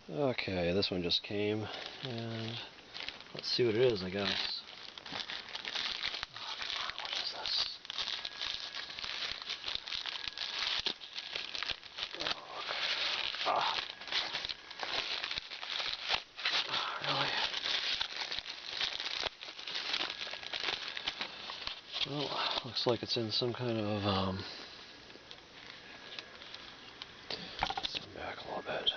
Okay, this one just came, and let's see what it is, I guess. Oh, what is this? Oh, really? Well, looks like it's in some kind of, zoom back a little bit.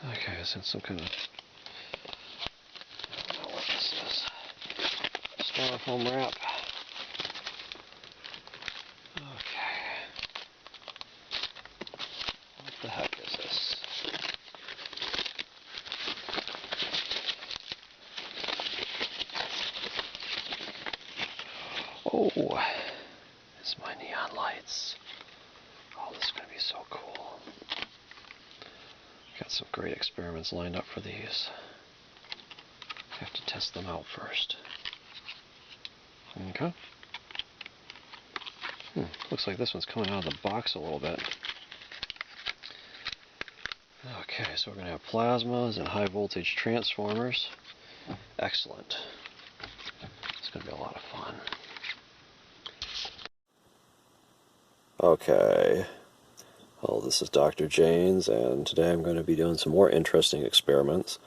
Okay, it's in some kind of, I don't know what this is. Styrofoam wrap. Okay. What the heck is this? Oh, it's my neon lights. Oh, this is going to be so cool. Got some great experiments lined up for these. I have to test them out first. Okay. Looks like this one's coming out of the box a little bit. Okay, so we're going to have plasmas and high voltage transformers. Excellent. It's going to be a lot of fun. Okay. Well, this is Dr. Janes, and today I'm going to be doing some more interesting experiments.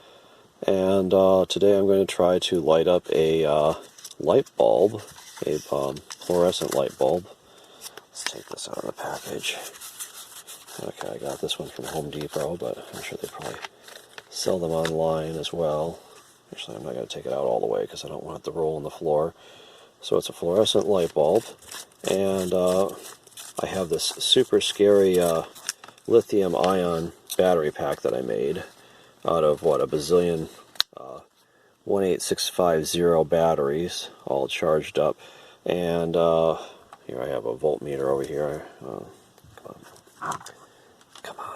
And today I'm going to try to light up a light bulb, a fluorescent light bulb. Let's take this out of the package. Okay, I got this one from Home Depot, but I'm sure they probably sell them online as well. Actually, I'm not going to take it out all the way because I don't want it to roll on the floor. So it's a fluorescent light bulb, and I have this super scary lithium-ion battery pack that I made out of, what, a bazillion 18650 batteries, all charged up. And here I have a voltmeter over here. Come on.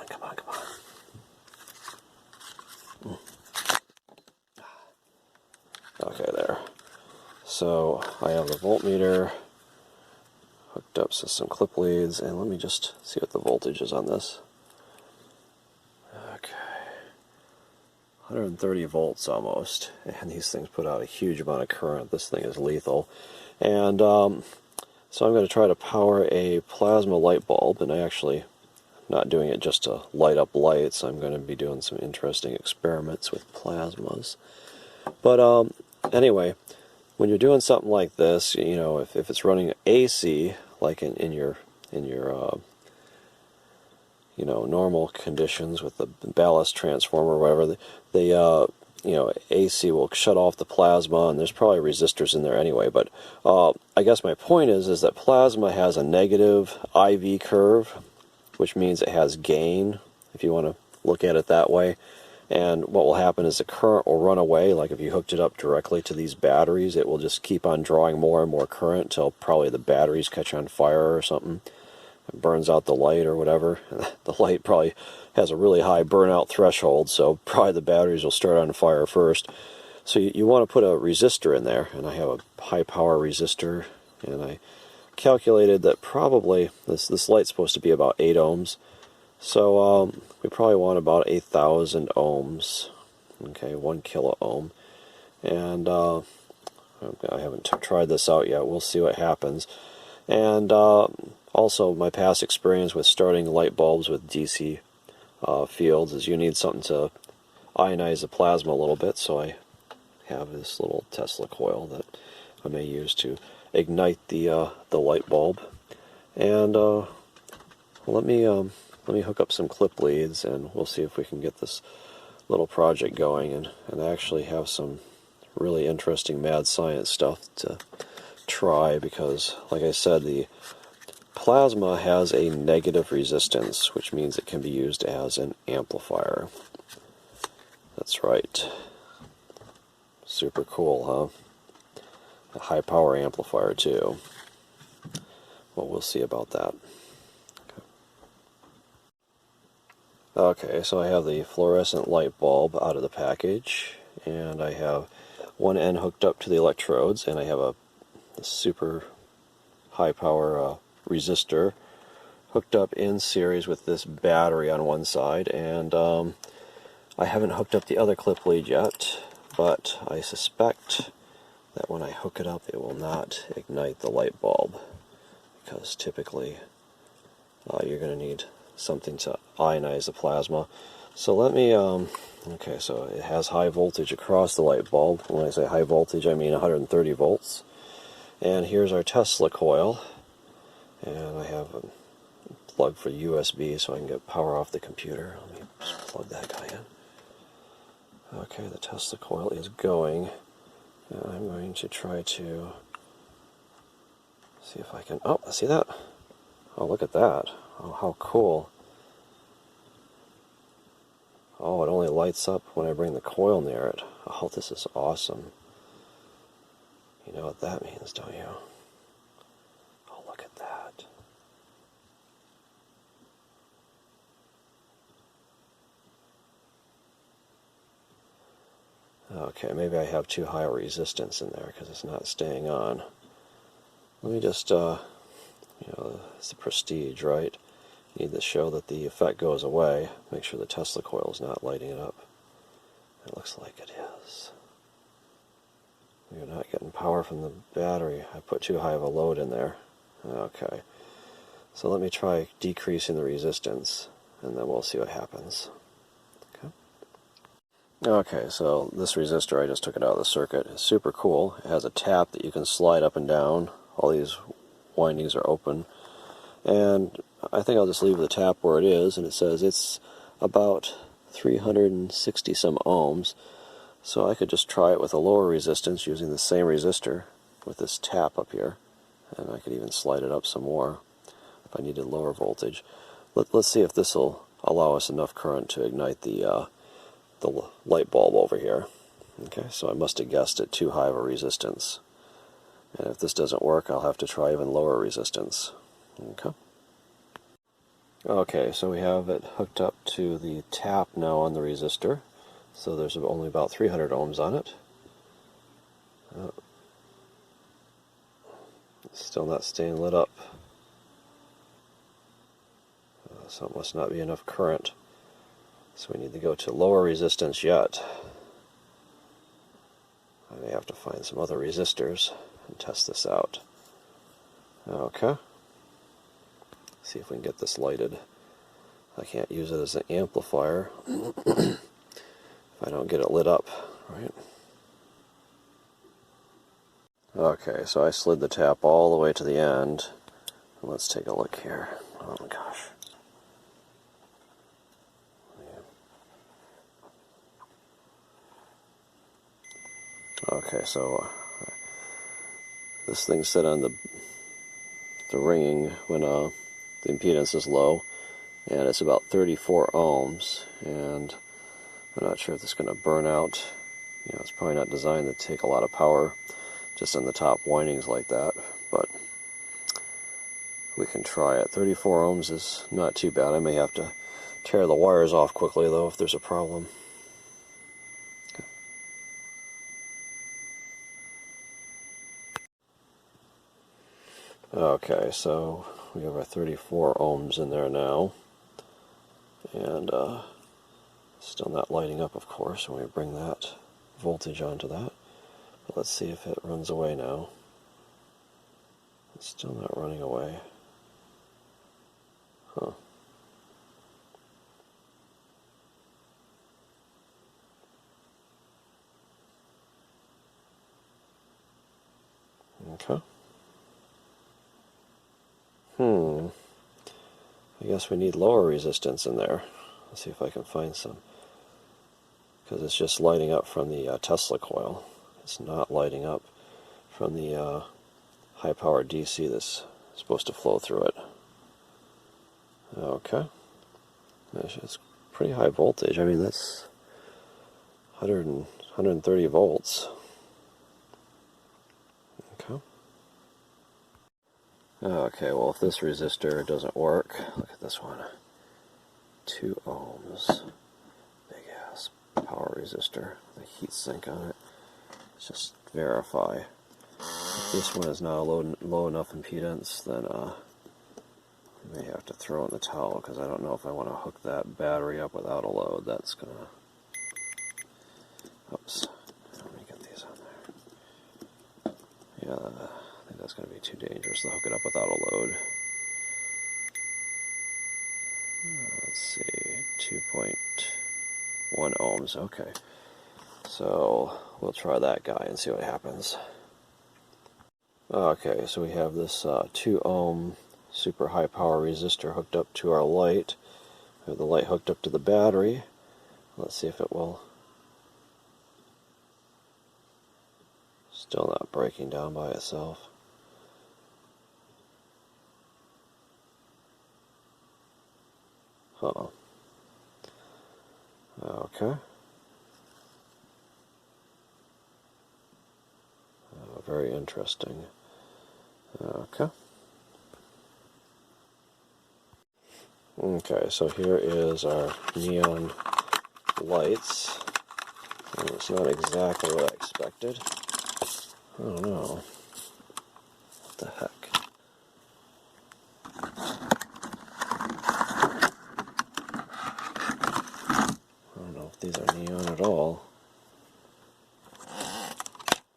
Okay, there. So I have the voltmeter hooked up to some clip leads, and let me just see what the voltage is on this. Okay. 130 volts almost, and these things put out a huge amount of current. This thing is lethal. And so I'm going to try to power a plasma light bulb, and I actually not doing it just to light up lights. I'm going to be doing some interesting experiments with plasmas. But anyway, when you're doing something like this, you know, if it's running AC, like in your you know, normal conditions with the ballast transformer or whatever, you know, AC will shut off the plasma, and there's probably resistors in there anyway. But I guess my point is that plasma has a negative IV curve, which means it has gain, if you want to look at it that way. And what will happen is the current will run away. Like if you hooked it up directly to these batteries, it will just keep on drawing more and more current until probably the batteries catch on fire or something. It burns out the light or whatever. The light probably has a really high burnout threshold, so probably the batteries will start on fire first. So you want to put a resistor in there, and I have a high power resistor, and I calculated that probably this light's supposed to be about 8 ohms. So we probably want about 8,000 ohms. Okay, 1 kilo ohm. And I haven't tried this out yet. We'll see what happens. And also, my past experience with starting light bulbs with DC fields is you need something to ionize the plasma a little bit. So I have this little Tesla coil that I may use to ignite the light bulb. And let me hook up some clip leads, and we'll see if we can get this little project going and actually have some really interesting mad science stuff to try, because like I said, the plasma has a negative resistance, which means it can be used as an amplifier. That's right. Super cool, huh? A high power amplifier too. Well, we'll see about that. Okay, so I have the fluorescent light bulb out of the package, and I have one end hooked up to the electrodes, and I have a super high power resistor hooked up in series with this battery on one side, and I haven't hooked up the other clip lead yet, but I suspect that when I hook it up it will not ignite the light bulb, because typically you're going to need something to ionize the plasma. So let me, okay, so it has high voltage across the light bulb. When I say high voltage, I mean 130 volts. And here's our Tesla coil, and I have a plug for USB so I can get power off the computer. Let me just plug that guy in. Okay, the Tesla coil is going, and I'm going to try to see if I can, oh, see that? Oh, look at that. Oh, how cool. Oh, it only lights up when I bring the coil near it. Oh, this is awesome. You know what that means, don't you? Oh, look at that. Okay, maybe I have too high a resistance in there because it's not staying on. Let me just, you know, it's the prestige, right? You need to show that the effect goes away. Make sure the Tesla coil is not lighting it up. It looks like it is. We're not getting power from the battery. I put too high of a load in there. Okay. So let me try decreasing the resistance, and then we'll see what happens. Okay. Okay, so this resistor, I just took it out of the circuit. It's super cool. It has a tap that you can slide up and down. All these windings are open. And I think I'll just leave the tap where it is, and it says it's about 360 some ohms. So I could just try it with a lower resistance using the same resistor with this tap up here, and I could even slide it up some more if I needed lower voltage. Let's see if this will allow us enough current to ignite the light bulb over here. Okay, so I must have guessed at too high of a resistance, and if this doesn't work I'll have to try even lower resistance. Okay. Okay, so we have it hooked up to the tap now on the resistor. So there's only about 300 ohms on it. It's still not staying lit up. So it must not be enough current. So we need to go to lower resistance yet. I may have to find some other resistors and test this out. Okay. See if we can get this lighted. I can't use it as an amplifier if I don't get it lit up, right? Okay, so I slid the tap all the way to the end. Let's take a look here. Oh my gosh. Okay, so this thing's set on the ringing when the impedance is low, and it's about 34 ohms, and I'm not sure if it's going to burn out. You know, it's probably not designed to take a lot of power just on the top windings like that, but we can try it. 34 ohms is not too bad. I may have to tear the wires off quickly though if there's a problem. Okay, so we have our 34 ohms in there now, and still not lighting up, of course, when we bring that voltage onto that. But let's see if it runs away now. It's still not running away. Huh. Okay. I guess we need lower resistance in there. Let's see if I can find some. Because it's just lighting up from the Tesla coil. It's not lighting up from the high-powered DC that's supposed to flow through it. Okay. It's pretty high voltage. I mean, that's 130 volts. Okay. Okay, well, if this resistor doesn't work, look at this one. 2 ohms. Big ass power resistor. The heat sink on it. Let's just verify. If this one is not a low enough impedance, then I may have to throw in the towel because I don't know if I want to hook that battery up without a load. That's gonna... Oops. Let me get these on there. Yeah, I think that's gonna be too dangerous to hook it up without a load. Let's see, 2.1 ohms. Okay. So we'll try that guy and see what happens. Okay, so we have this 2 ohm super high power resistor hooked up to our light. We have the light hooked up to the battery. Let's see if it will. Still not breaking down by itself. Huh. Okay. Very interesting. Okay. Okay, so here is our neon lights. And it's not exactly what I expected. I don't know. What the heck? I don't know if these are neon at all.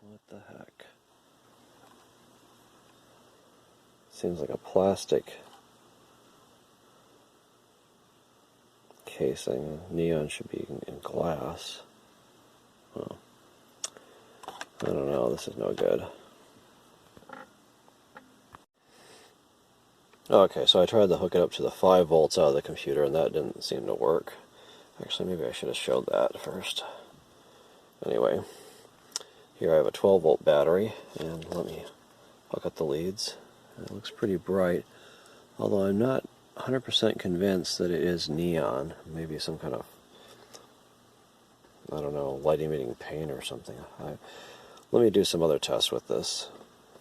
What the heck? Seems like a plastic casing. Neon should be in glass. Oh. I don't know, this is no good. Okay, so I tried to hook it up to the 5 volts out of the computer and that didn't seem to work. Actually, maybe I should have showed that first. Anyway, here I have a 12 volt battery, and let me hook up the leads. It looks pretty bright, although I'm not 100% convinced that it is neon. Maybe some kind of, I don't know, light emitting paint or something. Let me do some other tests with this.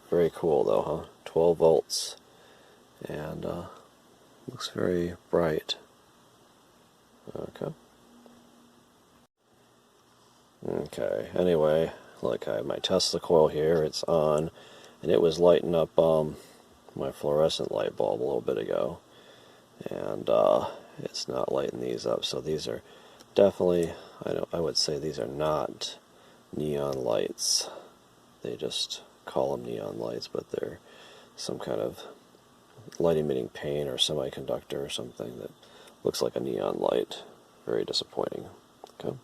Very cool though, huh? 12 volts, and looks very bright. Okay. Okay, anyway, like I have my Tesla coil here, it's on, and it was lighting up my fluorescent light bulb a little bit ago, and it's not lighting these up, so these are definitely, I would say these are not neon lights. They just call them neon lights, but they're some kind of light emitting paint or semiconductor or something that looks like a neon light. Very disappointing. Okay.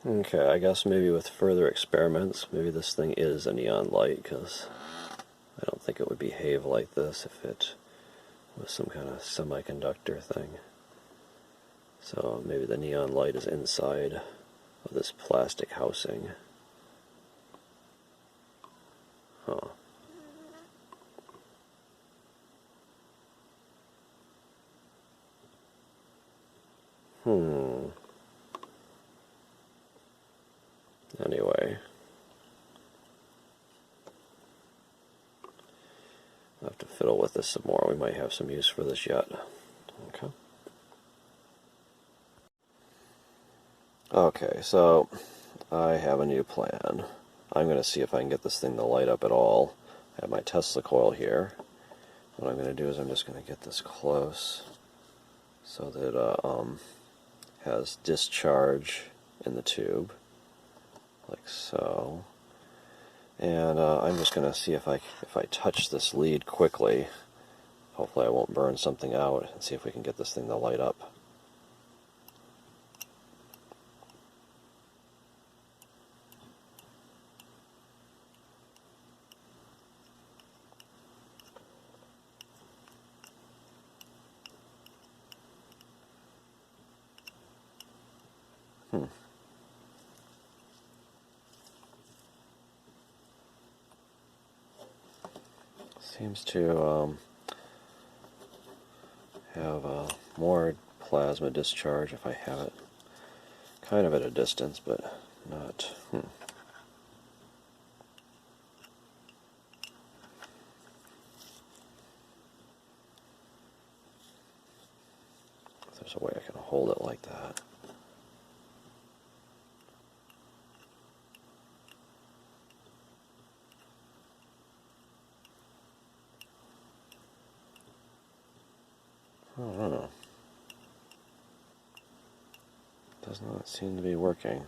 Okay, I guess maybe with further experiments, maybe this thing is a neon light, because I don't think it would behave like this if it was some kind of semiconductor thing. So maybe the neon light is inside of this plastic housing. Huh. Anyway. I'll have to fiddle with this some more. We might have some use for this yet. Okay. Okay, so I have a new plan. I'm going to see if I can get this thing to light up at all. I have my Tesla coil here. What I'm going to do is I'm just going to get this close so that it has discharge in the tube, like so. And I'm just going to see if I touch this lead quickly, hopefully I won't burn something out, and see if we can get this thing to light up. Seems to have more plasma discharge if I have it kind of at a distance, but not. If there's a way I can hold it like that. does not seem to be working.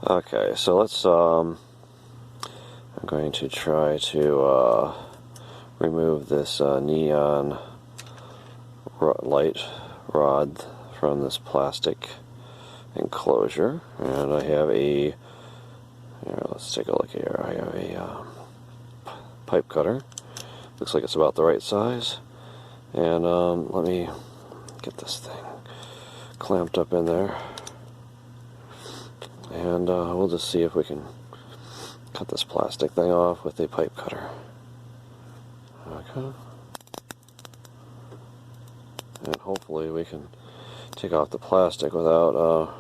Okay, so let's, I'm going to try to remove this neon light rod from this plastic enclosure, and I have a, here, let's take a look here. I have a pipe cutter. Looks like it's about the right size, and let me get this thing clamped up in there, and we'll just see if we can cut this plastic thing off with a pipe cutter. Okay. And hopefully we can take off the plastic without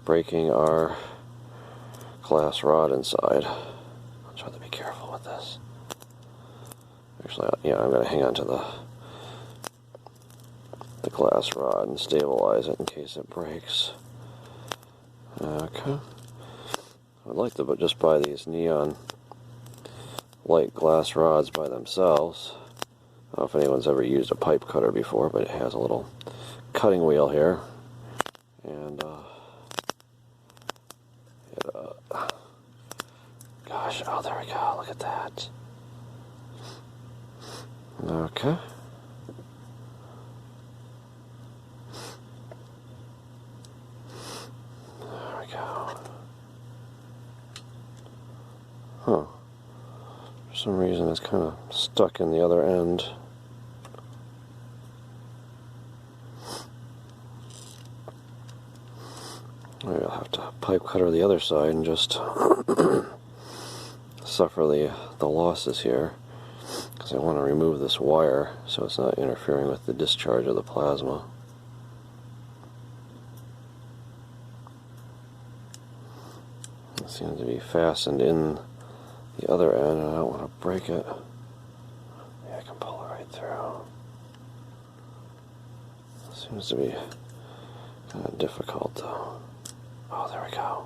breaking our glass rod inside. I'll try to be careful with this. Actually, yeah, I'm going to hang on to the glass rod and stabilize it in case it breaks. Okay. I'd like to just buy these neon light glass rods by themselves. I don't know if anyone's ever used a pipe cutter before, but it has a little cutting wheel here, and gosh, oh, there we go, look at that. Okay. There we go. Huh. For some reason it's kind of stuck in the other end. Maybe I'll have to pipe cutter the other side and just suffer the losses here, because I want to remove this wire so it's not interfering with the discharge of the plasma. It seems to be fastened in the other end, and I don't want to break it. Yeah, I can pull it right through. It seems to be kind of difficult though. Oh, there we go.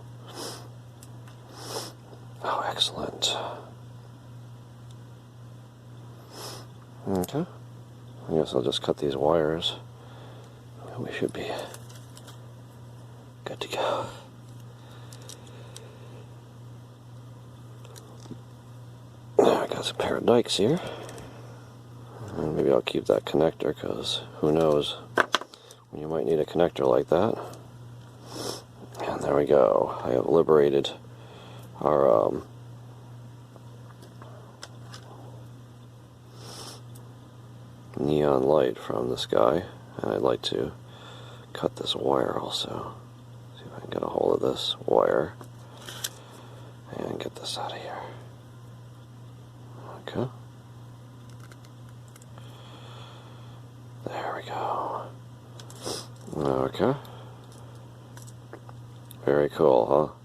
Oh, excellent. Okay. I guess I'll just cut these wires. We should be good to go. Now I got a pair of dikes here. And maybe I'll keep that connector, because who knows when you might need a connector like that. And there we go. I have liberated our neon light from this guy, and I'd like to cut this wire also. See if I can get a hold of this wire and get this out of here. Okay. There we go. Okay. Very cool,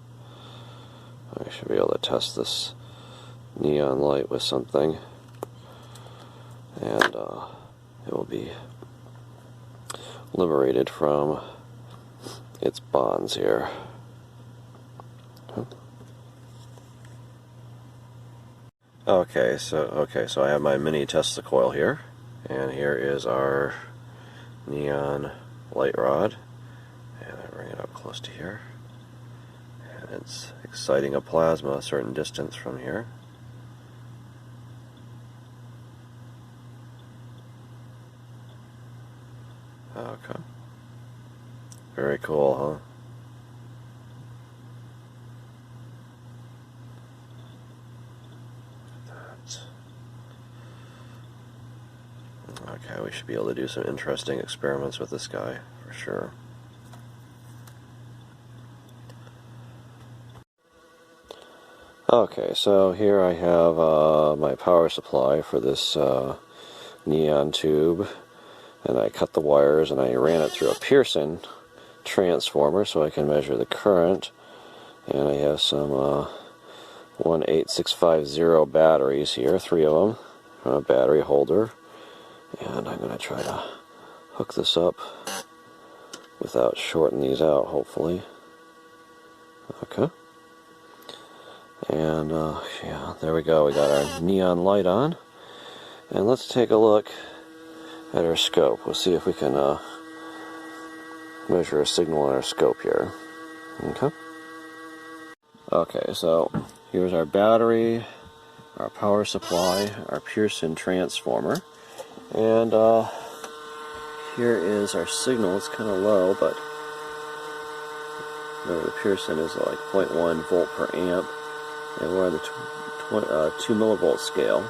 huh? I should be able to test this neon light with something, and it will be liberated from its bonds here. Okay, so I have my mini Tesla coil here, and here is our neon light rod, and I bring it up close to here. And it's exciting a plasma a certain distance from here. Okay. Very cool, huh? Okay, we should be able to do some interesting experiments with this guy, for sure. Okay, so here I have my power supply for this neon tube, and I cut the wires and I ran it through a Pearson transformer so I can measure the current, and I have some 18650 batteries here, 3 of them, from a battery holder, and I'm going to try to hook this up without shorting these out, hopefully. Okay. And yeah, there we go. We got our neon light on. And let's take a look at our scope. We'll see if we can measure a signal in our scope here. Okay. Okay, so here's our battery, our power supply, our Pearson transformer, and here is our signal. It's kind of low, but remember the Pearson is like 0.1 volt per amp, and we're on the 2 millivolt scale,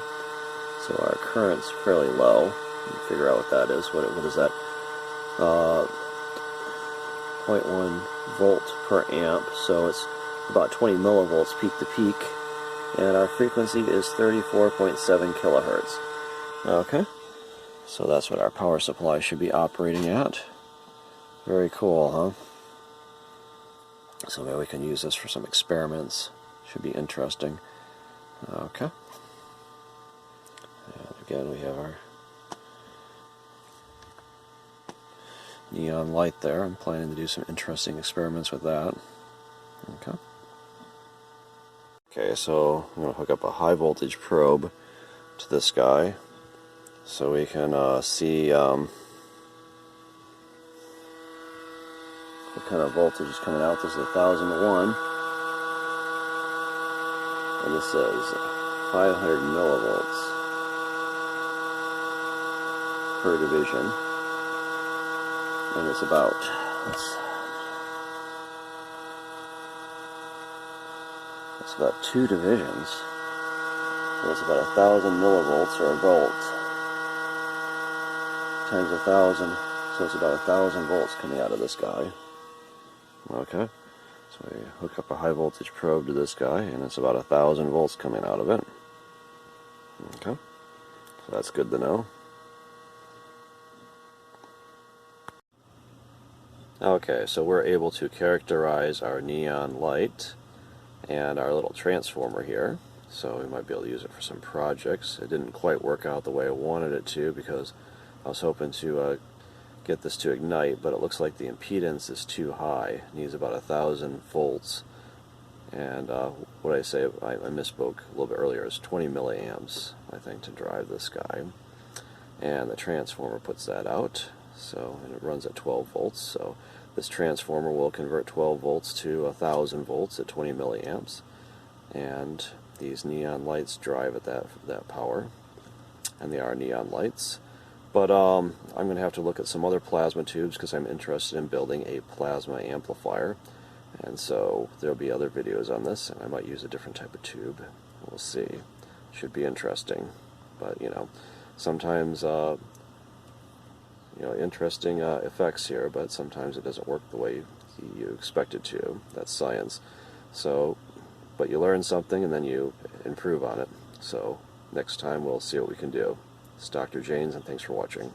so our current's fairly low. You can figure out what that is. What is that? 0.1 volt per amp, so it's about 20 millivolts peak to peak, and our frequency is 34.7 kilohertz. Okay, so that's what our power supply should be operating at. Very cool, huh? So maybe we can use this for some experiments. Should be interesting. Okay. And again, we have our neon light there. I'm planning to do some interesting experiments with that. Okay. Okay, so I'm going to hook up a high voltage probe to this guy so we can see what kind of voltage is coming out. This is 1001, and this is 500 millivolts per division, and it's about, it's about 2 divisions, so it's about 1,000 millivolts, or a volt times 1,000, so it's about 1,000 volts coming out of this guy. Okay, so we hook up a high voltage probe to this guy, and it's about 1,000 volts coming out of it. Okay, so that's good to know. Okay, so we're able to characterize our neon light and our little transformer here, so we might be able to use it for some projects. It didn't quite work out the way I wanted it to, because I was hoping to get this to ignite, but it looks like the impedance is too high. It needs about 1,000 volts, and what I say, I misspoke a little bit earlier, is 20 milliamps, I think, to drive this guy, and the transformer puts that out, so, and it runs at 12 volts, so this transformer will convert 12 volts to 1,000 volts at 20 milliamps, and these neon lights drive at that power, and they are neon lights. But I'm going to have to look at some other plasma tubes, because I'm interested in building a plasma amplifier, and so there'll be other videos on this, and I might use a different type of tube. We'll see. Should be interesting, but you know, sometimes you know, interesting effects here, but sometimes it doesn't work the way you expect it to. That's science. So, but you learn something and then you improve on it. So next time we'll see what we can do. It's Dr. Janes, and thanks for watching.